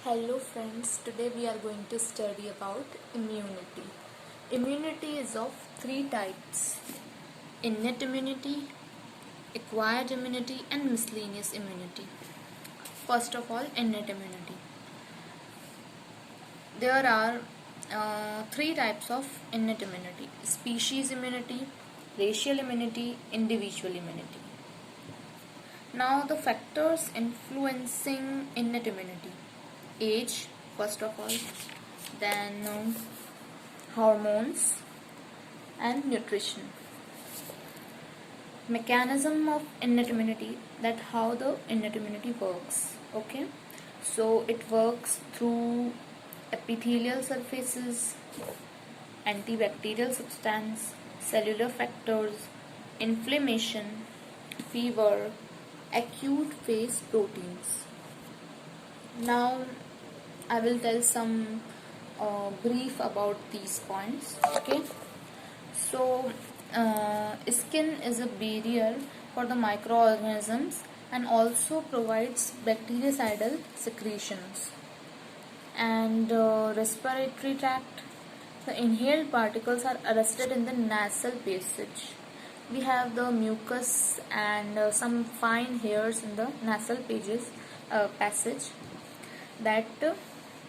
Hello friends, today we are going to study about immunity. Immunity is of three types: innate immunity, acquired immunity and miscellaneous immunity. First of all, innate immunity. There are three types of innate immunity: species immunity, racial immunity, individual immunity. Now the factors influencing innate immunity: age, first of all, then hormones and nutrition. Mechanism of innate immunity, that how the innate immunity works. Okay, so it works through epithelial surfaces, antibacterial substance, cellular factors, inflammation, fever, acute phase proteins. Now I will tell some brief about these points. Okay, so skin is a barrier for the microorganisms and also provides bactericidal secretions. And respiratory tract, the inhaled particles are arrested in the nasal passage. We have the mucus and some fine hairs in the nasal passage. That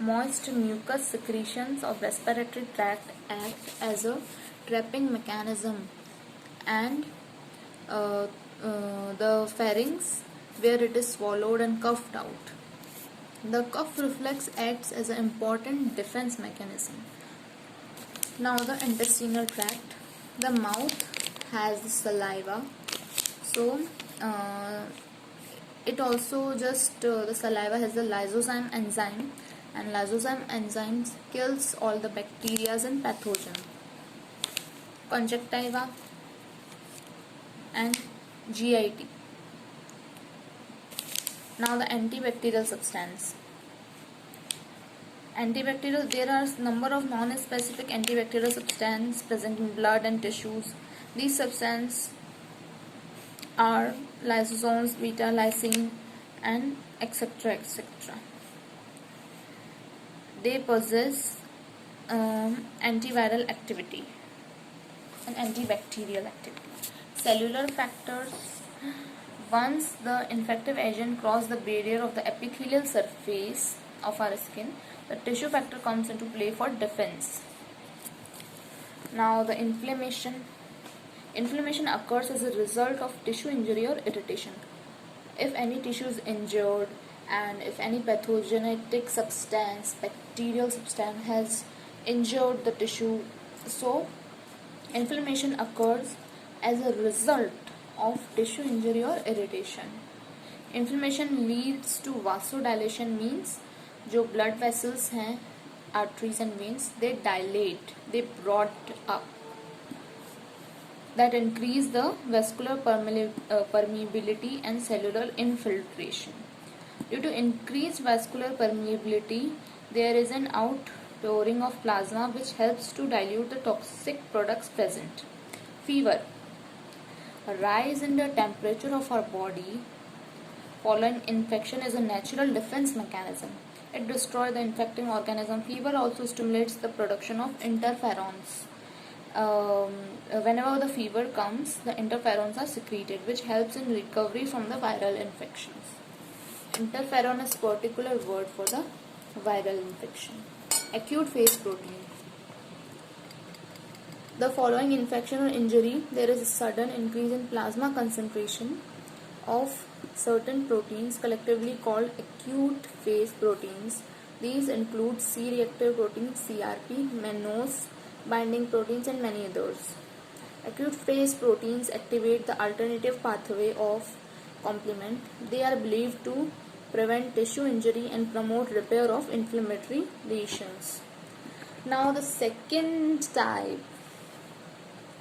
moist mucus secretions of respiratory tract act as a trapping mechanism, and the pharynx, where it is swallowed and coughed out. The cough reflex acts as an important defense mechanism. Now the intestinal tract, the mouth has the saliva, so it also just the saliva has the lysozyme enzyme, and lysozyme enzymes kills all the bacteria and pathogen. Conjunctiva and GIT. Now the antibacterial substance. Antibacterial, there are number of non-specific antibacterial substances present in blood and tissues. These substances are lysosomes, beta lysine, and etc. etc. They possess antiviral activity and antibacterial activity. Cellular factors. Once the infective agent crosses the barrier of the epithelial surface of our skin, the tissue factor comes into play for defense. Now the inflammation. Inflammation occurs as a result of tissue injury or irritation. If any tissue is injured and if any pathogenic substance, bacterial substance has injured the tissue, so inflammation occurs as a result of tissue injury or irritation. Inflammation leads to vasodilation, means जो blood vessels हैं, arteries and veins, they dilate, they broad up. That increase the vascular permeability and cellular infiltration. Due to increased vascular permeability, there is an outpouring of plasma which helps to dilute the toxic products present. Fever. A rise in the temperature of our body following infection is a natural defense mechanism. It destroys the infecting organism. Fever also stimulates the production of interferons. Whenever the fever comes, the interferons are secreted, which helps in recovery from the viral infections. Interferon is particular word for the viral infection. Acute phase protein. The following infection or injury, there is a sudden increase in plasma concentration of certain proteins collectively called acute phase proteins. These include C-reactive proteins, CRP, mannose binding proteins, and many others. Acute phase proteins activate the alternative pathway of complement. They are believed to prevent tissue injury and promote repair of inflammatory lesions. Now the second type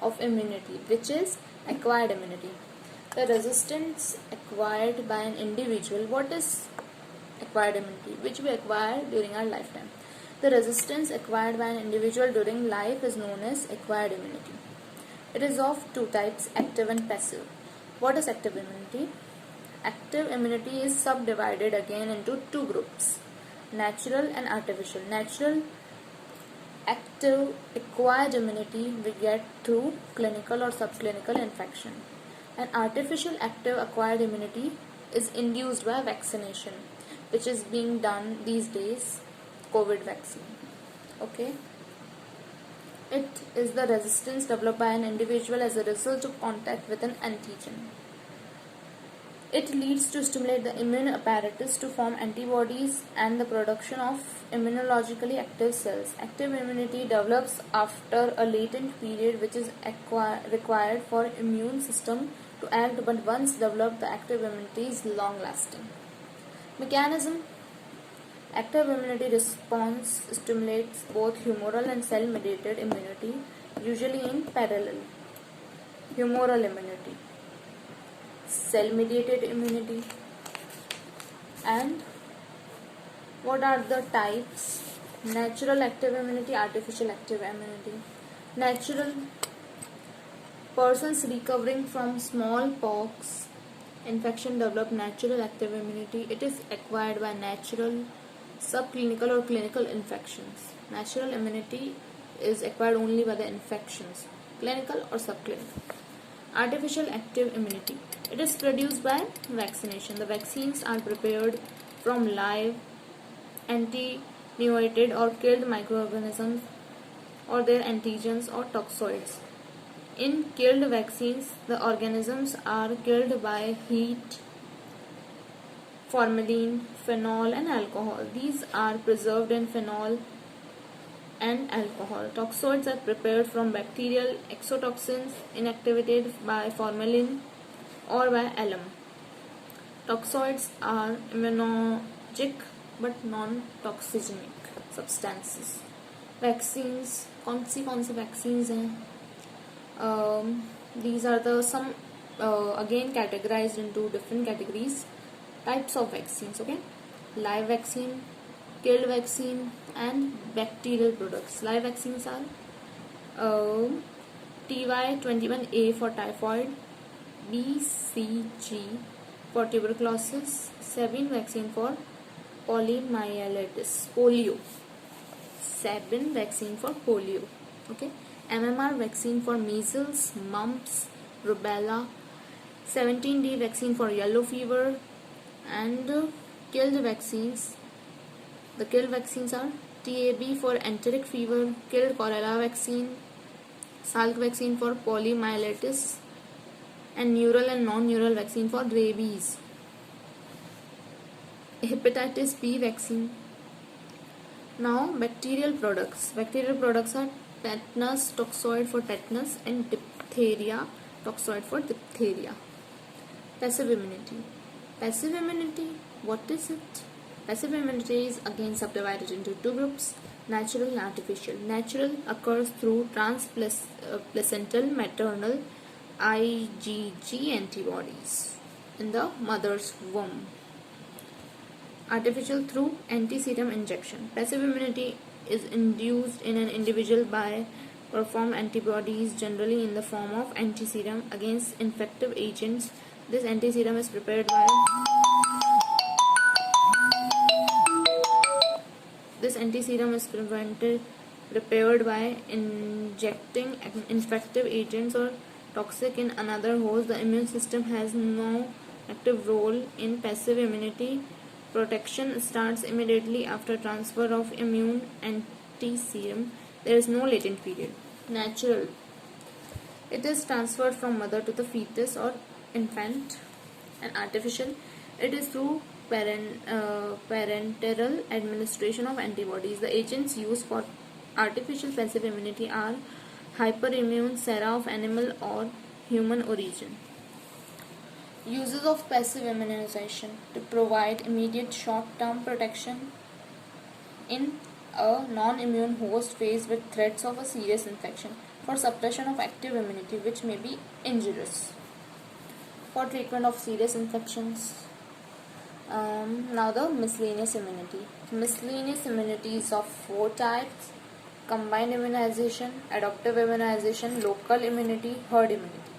of immunity, which is acquired immunity. The resistance acquired by an individual. What is acquired immunity? Which we acquire during our lifetime. The resistance acquired by an individual during life is known as acquired immunity. It is of two types, active and passive. What is active immunity? Active immunity is subdivided again into two groups. natural and artificial. Natural active acquired immunity we get through clinical or subclinical infection, and artificial active acquired immunity is induced by vaccination, which is being done these days, COVID vaccine. Okay, it is the resistance developed by an individual as a result of contact with an antigen. It leads to stimulate the immune apparatus to form antibodies and the production of immunologically active cells. Active immunity develops after a latent period which is required for immune system to act, but once developed, the active immunity is long lasting. Mechanism: active immunity response stimulates both humoral and cell mediated immunity, usually in parallel. Humoral immunity, cell mediated immunity. And what are the types? Natural active immunity, artificial active immunity. Natural: persons recovering from smallpox infection develop natural active immunity. It is acquired by natural, subclinical or clinical infections. Natural immunity is acquired only by the infections, clinical or subclinical. Artificial active immunity: it is produced by vaccination. The vaccines are prepared from live, attenuated or killed microorganisms or their antigens or toxoids. In killed vaccines, the organisms are killed by heat, formalin, phenol and alcohol. These are preserved in phenol and alcohol. Toxoids are prepared from bacterial exotoxins inactivated by formalin or by alum. Toxoids are immunologic but non-toxigenic substances. Vaccines, कौन सी vaccines हैं? These are the some again categorized into different categories. Types of vaccines. Okay, live vaccine, killed vaccine and bacterial products. Live vaccines are TY21A for typhoid, BCG for tuberculosis, Sabin vaccine for poliomyelitis, polio. Sabin vaccine for polio. Okay, MMR vaccine for measles, mumps, rubella, 17D vaccine for yellow fever, and killed vaccines. The killed vaccines are TAB for enteric fever, killed cholera vaccine, Salk vaccine for poliomyelitis, and neural and non-neural vaccine for rabies. Hepatitis B vaccine. Now bacterial products. Bacterial products are tetanus toxoid for tetanus and diphtheria toxoid for diphtheria. Passive immunity. Passive immunity, what is it? Passive immunity is again subdivided into two groups, natural and artificial. Natural occurs through transplacental maternal IgG antibodies in the mother's womb. Artificial through antiserum injection. Passive immunity is induced in an individual by performed antibodies, generally in the form of antiserum against infective agents. This antiserum is prepared by prepared by injecting infective agents or toxic in another host. The immune system has no active role in passive immunity. Protection starts immediately after transfer of immune antiserum. There is no latent period. Natural: it is transferred from mother to the fetus or infant. And artificial: it is through parenteral administration of antibodies. The agents used for artificial passive immunity are hyperimmune sera of animal or human origin. Uses of passive immunization: to provide immediate short-term protection in a non-immune host faced with threats of a serious infection, for suppression of active immunity which may be injurious, for treatment of serious infections. Now the miscellaneous immunity. Miscellaneous immunity is of 4 types: combined immunization, adaptive immunization, local immunity, herd immunity.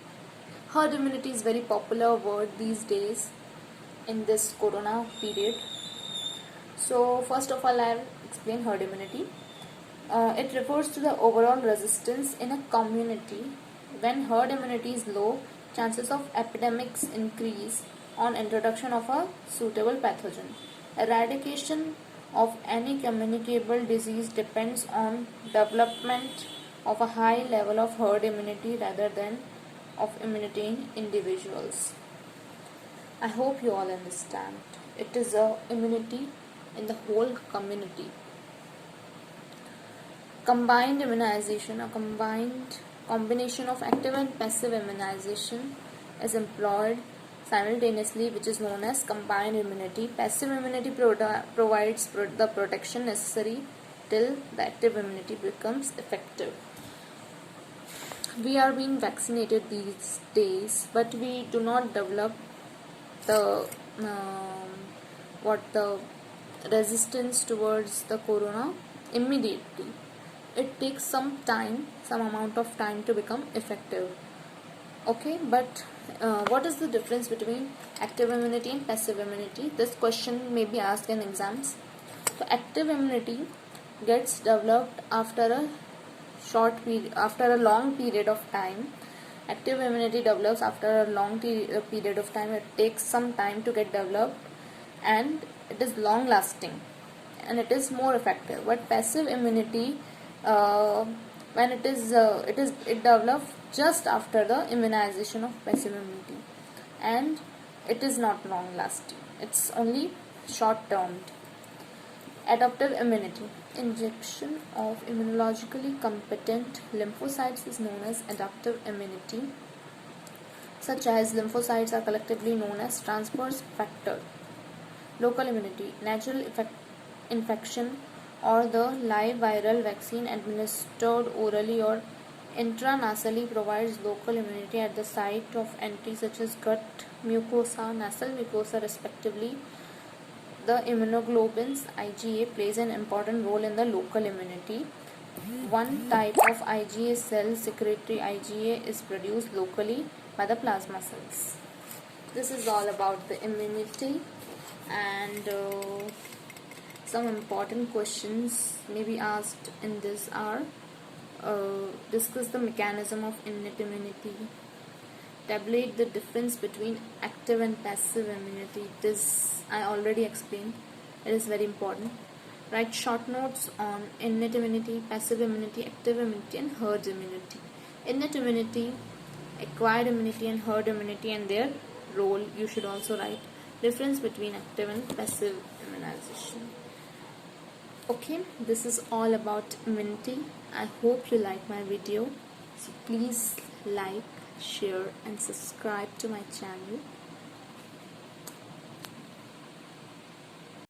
Herd immunity is very popular word these days in this corona period. So first of all, I'll explain herd immunity. It refers to the overall resistance in a community. When herd immunity is low, chances of epidemics increase on introduction of a suitable pathogen. Eradication of any communicable disease depends on development of a high level of herd immunity rather than of immunity in individuals. I hope you all understand. It is a immunity in the whole community. Combined immunization, a combination of active and passive immunization is employed simultaneously, which is known as combined immunity. Passive immunity provides the protection necessary till the active immunity becomes effective. We are being vaccinated these days, but we do not develop the the resistance towards the corona immediately. It takes some amount of time to become effective. Okay, but what is the difference between active immunity and passive immunity? This question may be asked in exams. So active immunity gets developed after a long period of time. Active immunity develops after a long period of time. It takes some time to get developed, and it is long lasting, and it is more effective. But passive immunity, when it develops just after the immunization of passive immunity, and it is not long lasting. It's only short termed. Adaptive immunity. Injection of immunologically competent lymphocytes is known as adaptive immunity. Such as lymphocytes are collectively known as transfer factor. Local immunity. Natural infection or the live viral vaccine administered orally or intranasally provides local immunity at the site of entry such as gut mucosa, nasal mucosa respectively. The immunoglobulins IgA plays an important role in the local immunity. One type of IgA cell, secretory IgA, is produced locally by the plasma cells. This is all about the immunity, and some important questions may be asked in this are discuss the mechanism of innate immunity, tabulate the difference between active and passive immunity. This I already explained. It is very important. Write short notes on innate immunity, passive immunity, active immunity, and herd immunity. Innate immunity, acquired immunity, and herd immunity and their role. You should also write difference between active and passive immunization. Okay, this is all about immunity. I hope you like my video. So please like, share and subscribe to my channel.